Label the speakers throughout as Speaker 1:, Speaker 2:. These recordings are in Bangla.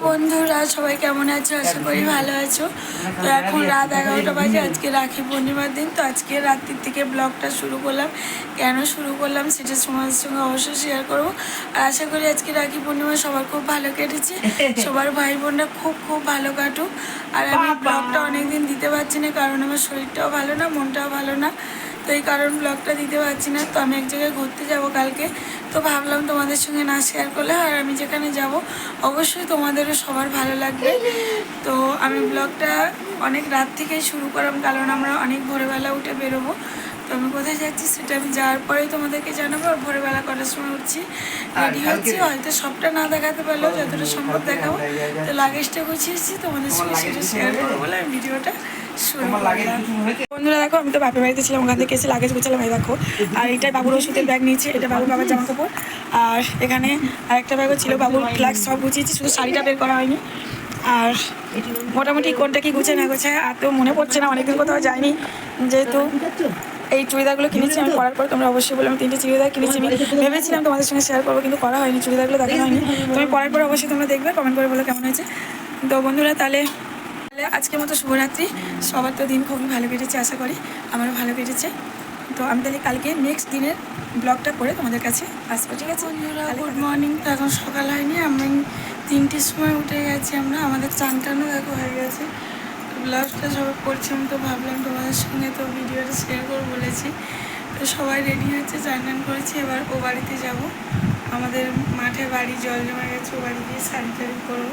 Speaker 1: বন্ধুরা সবাই কেমন আছো? আশা করি ভালো আছো। তো এখন রাত 11টা বাজে, আজকে রাখি পূর্ণিমার দিন। তো আজকে রাত্রির থেকে ব্লগটা শুরু করলাম। কেন শুরু করলাম সেটা তোমাদের সঙ্গে অবশ্যই শেয়ার করবো। আর আশা করি আজকে রাখি পূর্ণিমা সবার খুব ভালো কেটেছে, সবার ভাই বোনরা খুব খুব ভালো কাটুক। আর আমি ব্লগটা অনেকদিন দিতে পারছি না, কারণ আমার শরীরটাও ভালো না, মনটাও ভালো না। তো এই কারণ ব্লগটা দিতে পারছি না। তো আমি এক জায়গায় ঘুরতে যাব কালকে, তো ভাবলাম তোমাদের সঙ্গে না শেয়ার করলে, আর আমি যেখানে যাব অবশ্যই তোমাদেরও সবার ভালো লাগবে। তো আমি ব্লগটা অনেক রাত থেকেই শুরু করলাম, কারণ আমরা অনেক ভোরবেলা উঠে বেরোবো। তো আমি কোথায় যাচ্ছি সেটা আমি যাওয়ার পরেই তোমাদেরকে জানাবো। আর ভোরবেলা কটার সময় উঠছি, রেডি হচ্ছি, হয়তো সবটা না দেখাতে পারলেও যতটা সম্ভব দেখাবো। তো লাগেজটা গুছিয়েছি, তোমাদের সঙ্গে সেটা শেয়ার করবো বলে আমি ভিডিওটা শুরু করলাম। বন্ধুরা দেখো, আমি তো বাপের বাড়িতে ছিলাম, ওখান থেকে এসে লাগেজ গুছালাম। এই দেখো, আর এইটাই বাবুর ওষুধের ব্যাগ নিয়েছি, এটা বাবুর বাবার জামা কাপড়। আর এখানে আরেকটা ব্যাগও ছিল, বাবুর ফ্লাক্স সব গুছিয়েছি, শুধু শাড়িটা বের করা হয়নি। আর মোটামুটি কোনটা কি গুছে না গুছে আর তো মনে পড়ছে না, অনেকদিন কোথাও যায়নি। যেহেতু এই চুড়িদারগুলো কিনেছি আমি পরার পর, তোমরা অবশ্যই বলে আমি 3টে চুড়িদার কিনেছি। আমি ভেবেছিলাম তোমাদের সঙ্গে শেয়ার করবো, কিন্তু করা হয়নি, চুড়িদারগুলো দেখানো হয়নি। তুমি পরার পর অবশ্যই তোমরা দেখবে, কমেন্ট করে বলো কেমন হয়েছে। তো বন্ধুরা তাহলে আজকের মতো শুভরাত্রি। সবার তো দিন খুবই ভালো কেটেছে, আশা করি আমারও ভালো কেটেছে। তো আমি তাহলে কালকে নেক্সট দিনের ব্লগটা করে তোমাদের কাছে আসবো, ঠিক আছে? Good morning. তো এখন সকাল হয়নি, আমি 3টের সময় উঠে গেছি আমরা, আমাদের চান টানও দেখো হয়ে গেছে। ব্লাউজটা সবাই পরছিলাম, তো ভাবলাম তোমাদের সঙ্গে তো ভিডিওটা শেয়ার করে বলেছি। তো সবাই রেডি হচ্ছে, চান টান করেছি, এবার ও বাড়িতে যাব। আমাদের মাঠে বাড়ি, জল জমা গেছে, ও বাড়ি গিয়ে শাড়ি টাড়ি করবো।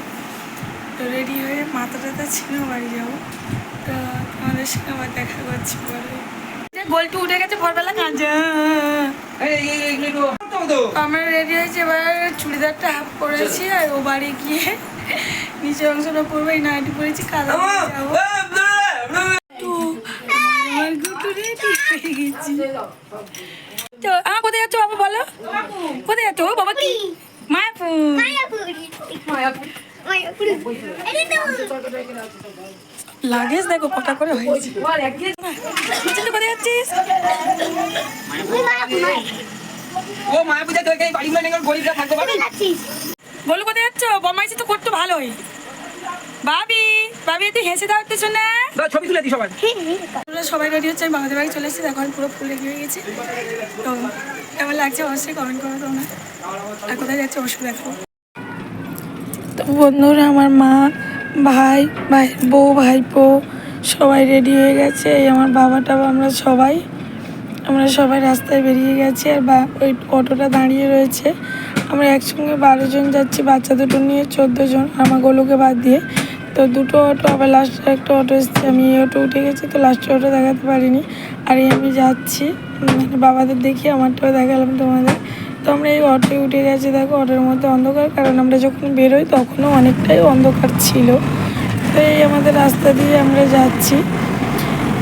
Speaker 1: তো রেডি হয়ে মাথা টাথা ছিল বাড়ি যাবো। তো আমাদের সঙ্গে আবার দেখা করছি বলে গোলটু উঠে গেছে ভোরবেলা কাঁচা। আমরা রেডি হয়েছি, এবার চুড়িদারটা হাফ পরেছি, আর ও বাড়ি গিয়ে নিচের অংশটা পরবো। এই নাইটি পরেছি, কাদা যাবো। কোথায় যাচ্ছ বাবা, বলো কোথায় যাচ্ছ? বাবা কি লাগেজ দেখো পটা করে হয়ে গেছে। কোথায় যাচ্ছিস? বলো কোথায় যাচ্ছ? বমাইছি তো করতো ভালোই। ভাবি ভাবি তুই হেসে দাঁড়াতে শোনা, ছবি তুলে দিই সবাই। সবাই রেডি হচ্ছে, আমি বাবাদের বাড়ি চলে এসেছি, এখন পুরো ফুল রেডি হয়ে গেছি। তো কেমন লাগছে অবশ্যই কমেন্ট করো তোমরা, আর কোথায় যাচ্ছে অবশ্যই দেখো। তো বন্ধুরা আমার মা, ভাই, বউ, ভাইপো সবাই রেডি হয়ে গেছে। এই আমার বাবাটা, আমরা সবাই রাস্তায় বেরিয়ে গেছি। আর ওই অটোটা দাঁড়িয়ে রয়েছে, আমরা একসঙ্গে 12 জন যাচ্ছি, বাচ্চা দুটো নিয়ে 14 জন, আমার গোলুকে বাদ দিয়ে। তো দুটো অটো, আবার লাস্টে একটা অটো এসছে, আমি এই অটো উঠে গেছি, তো লাস্টে অটো দেখাতে পারিনি। আর এই আমি যাচ্ছি, মানে বাবাদের দেখি আমারটাও দেখালাম তোমাদের। তো আমরা এই অটোয় উঠে গেছি, দেখো অটোর মধ্যে অন্ধকার, কারণ আমরা যখন বেরোই তখনও অনেকটাই অন্ধকার ছিল। তো এই আমাদের রাস্তা দিয়ে আমরা যাচ্ছি।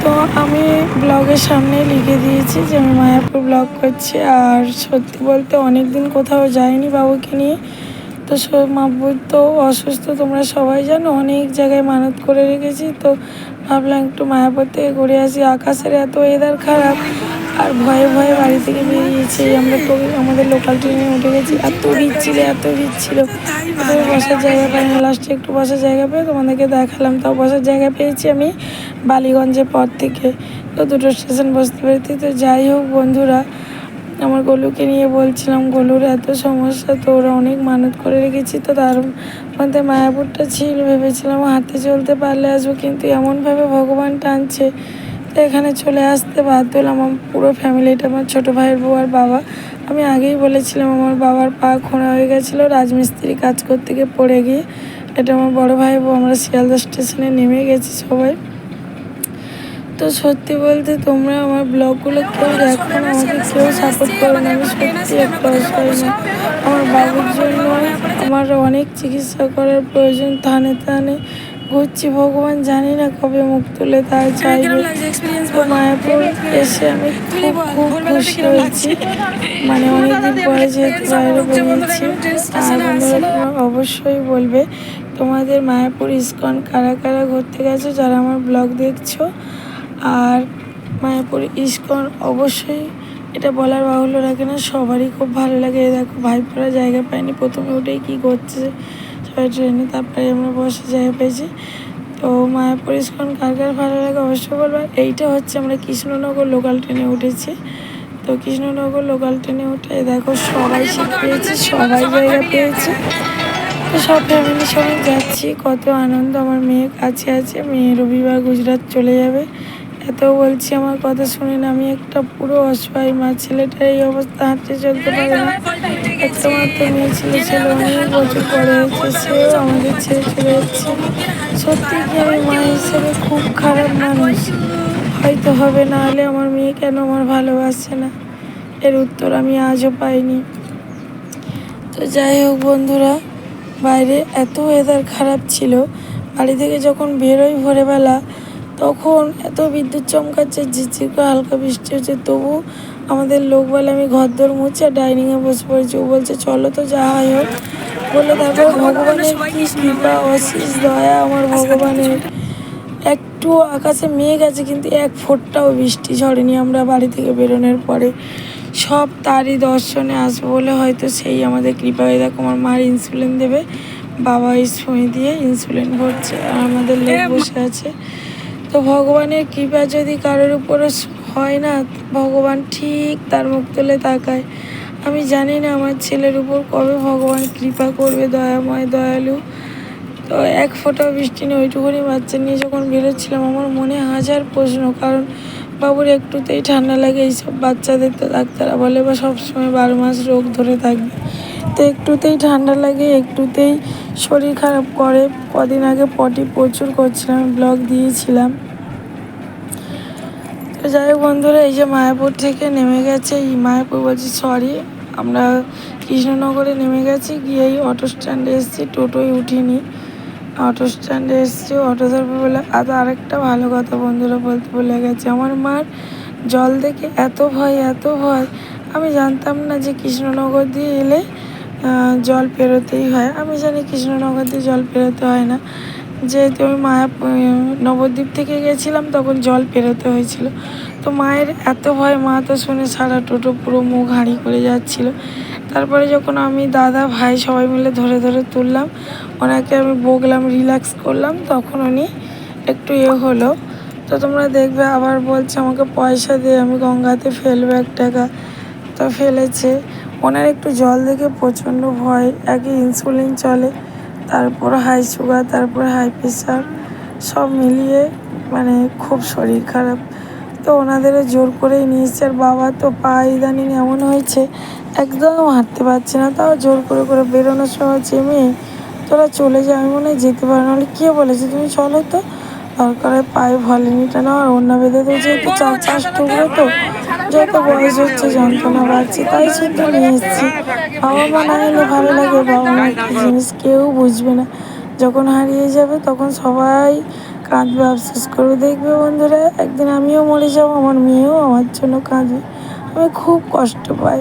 Speaker 1: তো আমি ব্লগের সামনে লিখে দিয়েছি যে আমি মায়াপুর ব্লগ করছি। আর সত্যি বলতে অনেক দিন কোথাও যাইনি বাবুকে নিয়ে। তো বাবু তো অসুস্থ, তোমরা সবাই জানো, অনেক জায়গায় মানত করে রেখেছি। তো ভাবলাম একটু মায়াপুর থেকে ঘুরে আসি। আকাশের এত ওয়েদার খারাপ, আর ভয়ে ভয়ে বাড়ি থেকে বেরিয়েছি। আমরা তো আমাদের লোকাল ট্রেনে উঠে গেছি, এত ভিড় ছিল, বসার জায়গা পাইনি। লাস্টে একটু বসার জায়গা পেয়ে তোমাদেরকে দেখালাম, তাও বসার জায়গা পেয়েছি আমি বালিগঞ্জের পর থেকে। তো দুটো স্টেশন বসতে পেরেছি। তো যাই হোক বন্ধুরা, আমার গোলুকে নিয়ে বলছিলাম, গোলুর এত সমস্যা, তো ওরা অনেক মানত করে রেখেছি। তো তার মধ্যে মায়াপুরটা ছিল, ভেবেছিলাম হাঁটতে চলতে পারলে আসবো, কিন্তু এমনভাবে ভগবান টানছে, তো এখানে চলে আসতে বাধ্য হলাম। আমার পুরো ফ্যামিলিটা, আমার ছোটো ভাইয়ের বউ আর বাবা। আমি আগেই বলেছিলাম আমার বাবার পা খোঁড়া হয়ে গেছিলো রাজমিস্ত্রি কাজ করতে গিয়ে পড়ে গিয়ে। এটা আমার বড়ো ভাই বউ, আমরা শিয়ালদা স্টেশনে নেমে গেছি সবাই। তো সত্যি বলতে তোমরা আমার ব্লগগুলো কেউ দেখো না, আমাকে কেউ সাপোর্ট করো না, আমি সত্যি একটা অসহায় না। আমার বাবুর জন্য আমার অনেক চিকিৎসা করার প্রয়োজন, থানে ঘুরছি, ভগবান জানি না কবে মুখ তুলে তার চাইবে। তো মায়াপুর এসে আমি খুব খুশি হয়েছি, মানে অনেকদিন পরে যেহেতু বাইরে বেরিয়েছি। আর তোমরা অবশ্যই বলবে তোমাদের মায়াপুর ইস্কন কারা কারা ঘুরতে গেছো, যারা আমার ব্লগ দেখছো। আর মায়াপুর ইস্কন অবশ্যই, এটা বলার বাহুল্য রাখে না, সবারই খুব ভালো লাগে। দেখো ভাইপোরা জায়গা পায়নি, প্রথমে উঠেই কী করছে পাই ট্রেনে, তারপরে আমরা বসে জায়গা পেয়েছি। তো মায়াপুর ইস্কন কার কার ভালো লাগে অবশ্যই বলবো। এইটা হচ্ছে আমরা কৃষ্ণনগর লোকাল ট্রেনে উঠেছি। তো কৃষ্ণনগর লোকাল ট্রেনে উঠে দেখো সবাই সিট পেয়েছি, সবাই জায়গা পেয়েছি। তো সব ফ্যামিলির সঙ্গে যাচ্ছি, কত আনন্দ। আমার মেয়ে কাছে আছে, মেয়ে রবিবার গুজরাট চলে যাবে। এত বলছি আমার কথা শুনে না, আমি একটা পুরো অসহায় মা। ছেলেটার এই অবস্থা, হাঁটতে চলতে পারে না। একটা মাত্র মেয়ে ছিল, অনেক বছর পরে হয়েছে, সেও আমাদের ছেড়ে চলে যাচ্ছে। সত্যি কি আমি মা হিসেবে খুব খারাপ মানুষ? হয়তো হবে, না হলে আমার মেয়ে কেন আমার ভালোবাসছে না, এর উত্তর আমি আজও পাইনি। তো যাই হোক বন্ধুরা, বাইরে এত ওয়েদার খারাপ ছিল, বাড়ি থেকে যখন বেরোই ভোরবেলা তখন এত বিদ্যুৎ চমকাচ্ছে, ঝিরঝির করে হালকা বৃষ্টি হচ্ছে। তবু আমাদের লোক বলে আমি ঘরদোর মুছে ডাইনিংয়ে বসে পড়েছি। ও বলছে চলো তো যা হয় হোক বলে। তারপর ভগবানের কী কৃপা, অশেষ দয়া আমার ভগবানের। একটু আকাশে মেঘ আছে কিন্তু এক ফোঁটাও বৃষ্টি ঝরেনি। আমরা বাড়ি থেকে বেরোনোর পরে সব তারই দর্শনে আসবো বলে হয়তো সেই আমাদের কৃপা। হয়ে দেখো আমার মার ইনসুলিন দেবে, বাবা এই সুই দিয়ে ইনসুলিন ভরছে আর আমাদের লোক বসে আছে। তো ভগবানের কৃপা যদি কারোর উপরে হয় না, ভগবান ঠিক তার মুখ তুলে তাকায়। আমি জানি না আমার ছেলের উপর কবে ভগবান কৃপা করবে, দয়াময় দয়ালু। তো এক ফোঁটাও বৃষ্টি নেই। ওইটুকুনি বাচ্চা নিয়ে যখন বেরোচ্ছিলাম আমার মনে হাজার প্রশ্ন, কারণ বাবুর একটুতেই ঠান্ডা লাগে। এইসব বাচ্চাদের তো ডাক্তাররা বলে বা সবসময় 12 মাস রোগ ধরে থাকবে। তো একটুতেই ঠান্ডা লাগে, একটুতেই শরীর খারাপ করে। কদিন আগে পটি প্রচুর করছিলাম, ব্লগ দিয়েছিলাম। তো যাই হোক বন্ধুরা, এই যে মায়াপুর থেকে নেমে গেছে, এই মায়াপুর বলছি সরি, আমরা কৃষ্ণনগরে নেমে গেছি। গিয়ে এই অটো স্ট্যান্ডে এসেছি, টোটোয় উঠিনি, অটো স্ট্যান্ডে এসেছি। অটো ধরবে বলে আরেকটা ভালো কথা বন্ধুরা বলতে ভুলে গেছে, আমার মার জল দেখে এত ভয়, এত ভয়। আমি জানতাম না যে কৃষ্ণনগর দিয়ে এলে জল পেরোতেই হয়। আমি জানি কৃষ্ণনগর দিয়ে জল পেরোতে হয় না, যেহেতু আমি নবদ্বীপ থেকে গেছিলাম তখন জল পেরোতে হয়েছিল। তো মায়ের এত ভয়, মা তো শুনে সারা টোটো পুরো মুখ হাঁড়ি করে যাচ্ছিলো। তারপরে যখন আমি দাদা ভাই সবাই মিলে ধরে ধরে তুললাম, ওনাকে আমি বকলাম, রিল্যাক্স করলাম, তখন উনি একটু হলো। তো তোমরা দেখবে আবার বলছে আমাকে পয়সা দিয়ে আমি গঙ্গাতে ফেলবো 1 টাকা। তো ফেলেছে। ওনার একটু জল দেখে প্রচণ্ড ভয়। আগে ইনসুলিন চলে, তারপর হাই সুগার, তারপর হাই প্রেশার, সব মিলিয়ে মানে খুব শরীর খারাপ। তো ওনাদেরও জোর করেই নিয়ে এসছে। আর বাবা তো পা ইদানিং এমন হয়েছে একদম হাঁটতে পারছে না, তাও জোর করে করে বেরোনোর সময় মেয়ে তোরা চলে যা, আমি মনে হয় যেতে পারে, নাহলে কে বলেছে তুমি চলো তো। দরকারে পায়ে ভলিনিটা নাও আর অন্য বেঁধে দেয়, যেহেতু 4-5 টুকরো, তো যত বয়স হচ্ছে যন্ত্রণা বাড়ছে, তাই শুদ্ধ নিয়ে এসেছি। বাবা মা না এলে ভালো লাগে, বাবা মা কি জিনিস কেউ বুঝবে না। যখন হারিয়ে যাবে তখন সবাই কাঁদবে, আফসোস করবে। দেখবে বন্ধুরা একদিন আমিও মরে যাবো, আমার মেয়েও আমার জন্য কাঁদবে। আমি খুব কষ্ট পাই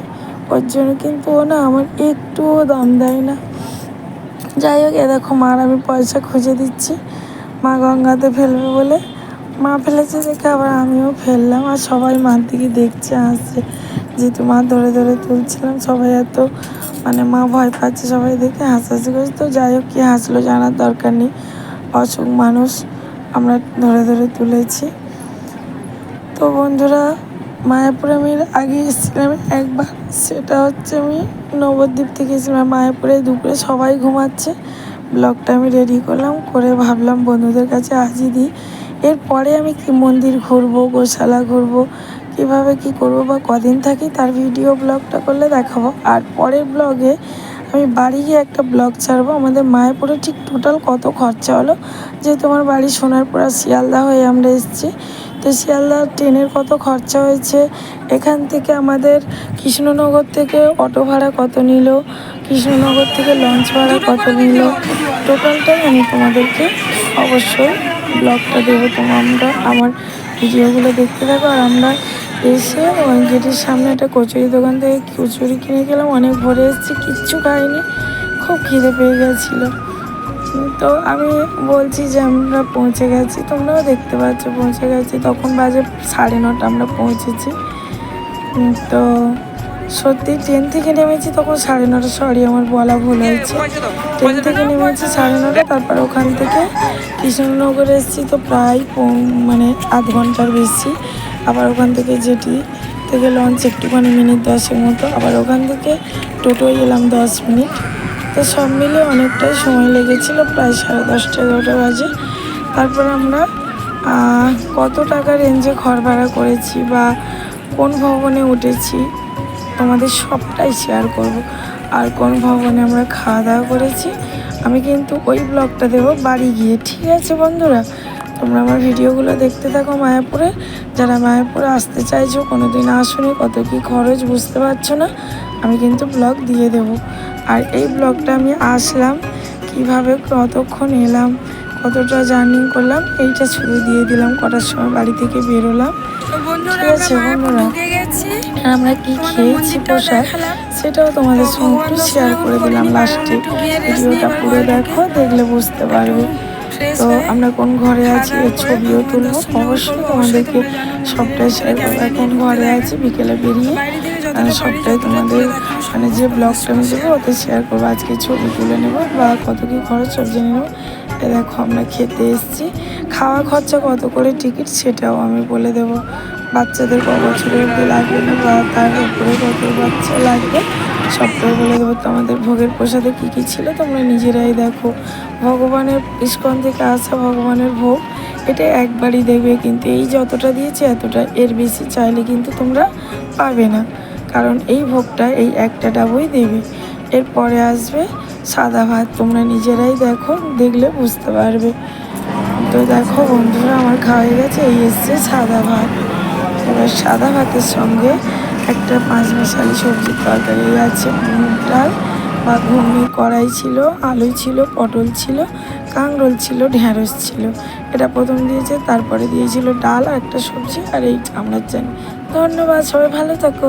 Speaker 1: ওর জন্য, কিন্তু ও না আমার একটুও দাম দেয় না। যাই হোক, এ দেখো মার আমি পয়সা খুঁজে দিচ্ছি, মা গঙ্গাতে ফেলবে বলে। মা ফেলেছে দেখে আবার আমিও ফেললাম, আর সবাই মার দিকে দেখছে, হাসছে। যেহেতু মা ধরে ধরে তুলছিলাম, সবাই এত মানে মা ভয় পাচ্ছে, সবাই দেখে হাসাহাসি করছে। তো যাই হোক, কী হাসলো জানার দরকার নেই, অসুখ মানুষ, আমরা ধরে ধরে তুলেছি। তো বন্ধুরা, মায়াপুরে আমি আগে এসেছিলাম একবার, সেটা হচ্ছে আমি নবদ্বীপ থেকে এসেছিলাম মায়াপুরে। দুপুরে সবাই ঘুমাচ্ছে, ব্লগটা আমি রেডি করলাম, করে ভাবলাম বন্ধুদের কাছে আজই দিই। এরপরে আমি কি মন্দির ঘুরবো, গোশালা ঘুরবো, কীভাবে কি করব বা কদিন থাকি তার ভিডিও ব্লগটা করলে দেখাবো। আর পরের ব্লগে আমি বাড়ি গিয়ে একটা ব্লগ ছাড়বো আমাদের মায়াপুরে ঠিক টোটাল কত খরচা হলো। যেহেতু আমার বাড়ি সোনারপুরা, শিয়ালদা হয়ে আমরা এসেছি, তো শিয়ালদা ট্রেনের কত খরচা হয়েছে, এখান থেকে আমাদের কৃষ্ণনগর থেকে অটো ভাড়া কত নিল, কৃষ্ণনগর থেকে লঞ্চ ভাড়া কত নিল, টোটালটাই আমি তোমাদেরকে অবশ্যই ব্লগটা দেবো। তোমরা আমার ভিডিওগুলো দেখতে থাকো। আর আমরা এসে ওই গেটের সামনে একটা কচুরি দোকান থেকে কচুরি কিনে গেলাম, অনেক ভরে এসেছি, কিচ্ছু খাইনি, খুব খিদে পেয়ে গেছিলো। তো আমি বলছি যে আমরা পৌঁছে গেছি, তোমরাও দেখতে পাচ্ছ পৌঁছে গেছি। তখন বাজে 9:30 আমরা পৌঁছেছি। তো সত্যি ট্রেন থেকে নেমেছি তখন 9:30, সরি আমার বলা ভুল হয়েছে, ট্রেন থেকে নেমেছি 9:30, তারপর ওখান থেকে কৃষ্ণনগরে এসেছি তো প্রায় মানে আধ ঘন্টার বেশি। আবার ওখান থেকে জেটি থেকে লঞ্চ একটুখানি মিনিট 10 মতো, আবার ওখান থেকে টোটোয় এলাম 10 মিনিট। তো সব মিলে অনেকটাই সময় লেগেছিল, প্রায় 10:30, 11টা বাজে। তারপর আমরা কত টাকা রেঞ্জে ঘর ভাড়া করেছি বা কোন ভবনে উঠেছি তোমাদের সবটাই শেয়ার করব। আর কোন ভবনে আমরা খাওয়া দাওয়া করেছি আমি কিন্তু ওই ব্লগটা দেবো বাড়ি গিয়ে, ঠিক আছে বন্ধুরা? তোমরা আমার ভিডিওগুলো দেখতে থাকো মায়াপুরে। যারা মায়াপুরে আসতে চাইছো, কোনো দিন আসোনি, কত কী খরচ বুঝতে পারছো না, আমি কিন্তু ব্লগ দিয়ে দেব। আর এই ব্লগটা আমি আসলাম কিভাবে, কতক্ষণ এলাম, কতটা জার্নি করলাম, এইটা শুরু দিয়ে দিলাম, কটার সময় বাড়ি থেকে বেরোলাম, ঠিক আছে বন্ধুরা? আমরা কি খেয়েছি প্রসাদ সেটাও তোমাদের সঙ্গে একটু শেয়ার করে দিলাম লাস্টে। ভিডিওটা পুরো দেখো, দেখলে বুঝতে পারবে। তো আমরা কোন ঘরে আছি এর ছবিও তুলবো, অবশ্যই তোমাদেরকে সবটাই শেয়ার করবো। এখন ঘরে আছি, বিকেলে বেরিয়ে সবটাই তোমাদের মানে যে ব্লগটা আমি দেবো ওতে শেয়ার করবো। আজকে ছবি তুলে নেবো বা কত কী খরচ সব জেনে নেবো। দেখো আমরা খেতে এসেছি, খাওয়া খরচা কত করে টিকিট সেটাও আমি বলে দেবো। বাচ্চাদের ক বছরের অবধি লাগবে না বা তার উপরে কত বাচ্চা লাগবে সবটাই বলে দেবো। তো আমাদের ভোগের প্রসাদে কী কী ছিল তোমরা নিজেরাই দেখো। ভগবানের ইস্কন থেকে আসা ভগবানের ভোগ, এটা একবারই দেখবে, কিন্তু এই যতটা দিয়েছে এতটা, এর বেশি চাইলে কিন্তু তোমরা পাবে না, কারণ এই ভোগটা এই একটা ডাবই দেবে। এরপরে আসবে সাদা ভাত, তোমরা নিজেরাই দেখো, দেখলে বুঝতে পারবে। তো দেখো বন্ধুরা আমার খাওয়া হয়ে গেছে, এই এসছে সাদা ভাত। এবার সাদা ভাতের সঙ্গে একটা 5 মিশালি সবজির তরকারি আছে, মুগ ডাল বা ঘুগনি কড়াই ছিল, আলু ছিল, পটল ছিল, কাঁকরোল ছিল, ঢ্যাঁড়স ছিল। এটা প্রথম দিয়েছে, তারপরে দিয়েছিল ডাল আর একটা সবজি, আর এই আমরা জানি। ধন্যবাদ, সবাই ভালো থাকো।